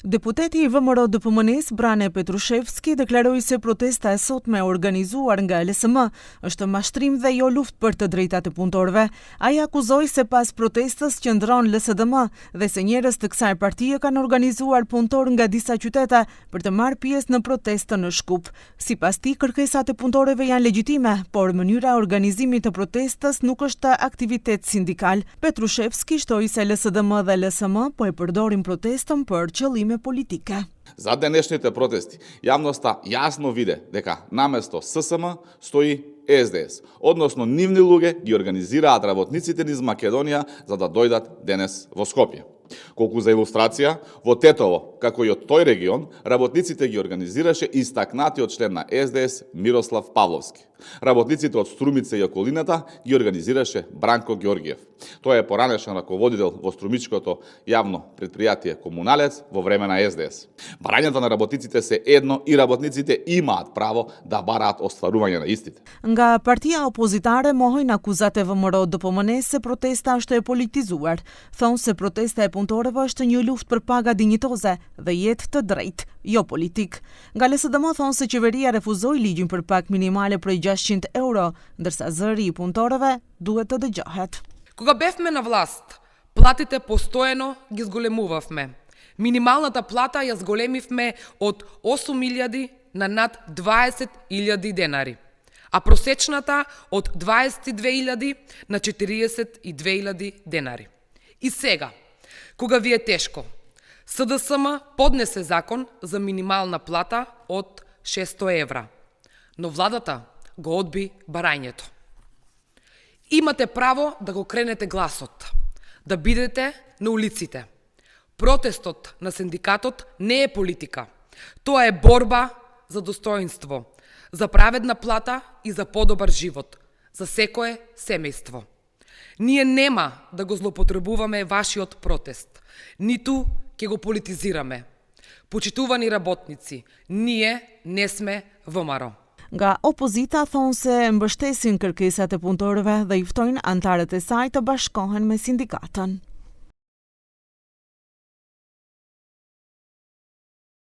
Deputeti I VMRO DPMNE-s Brane Petrusevski deklaroi se protesta e sotme e organizuar nga LSM është mashtrim dhe jo luftë për të drejtat e punëtorëve. Ai akuzoi se pas protestës qëndron LSDM dhe se njerëz të kësaj partie kanë organizuar punëtorë nga disa qytete për të marrë pjesë në protestën në Shkup. Sipas tij, kërkesat e punëtorëve janë legjitime, por mënyra e organizimit të protestës nuk është aktivitet sindikal. Petrusevski shtoi se LSDM dhe LSM po e përdorin protestën për qëllime политика. За денешните протести, јавноста јасно виде дека наместо ССМ стои СДС, односно нивни луѓе ги организираат работниците низ Македонија за да дојдат денес во Скопје. Колку за илустрација, во Тетово, како и од тој регион, работниците ги организираше истакнатиот член на СДС Мирослав Павловски. Работниците од Струмица и околината ги организираше Бранко Ѓорѓиев. Тој е поранешен раководител во Струмичкото јавно предпријатие Комуналец во време на СДС. Барањата на работниците се едно и работниците имаат право да бараат остварување на истите. Nga partia opozitare mohojnë akuzat e VMRO DPMNE se protesta është e politizuar. Thonë se protesta e punëtorëve është një luftë për paga dinjitoze dhe jetë të drejtë, jo politik. Nga LSDM thonë se qeveria refuzoi ligjin për pagë minimale prej 600 euro, ndërsa zëri I punëtorëve duhet të dëgjohet. Кога бевме на власт, платите постојано ги зголемувавме. Минималната плата ја зголемивме од 8.000 на над 20.000 денари, а просечната од 22.000 на 42.000 денари. И сега, кога ви е тешко, СДСМ поднесе закон за минимална плата од 600 евра, но владата го одби барањето. Имате право да го кренете гласот, да бидете на улиците. Протестот на синдикатот не е политика. Тоа е борба за достоинство, за праведна плата и за подобар живот, за секое семејство. Ние нема да го злоупотребуваме вашиот протест, ниту ќе го политизираме. Почитувани работници, ние не сме ВМРО. Nga opozita thonë se mbështesin kërkesat e punëtorëve dhe I ftojnë antarët e saj të bashkohen me sindikatën.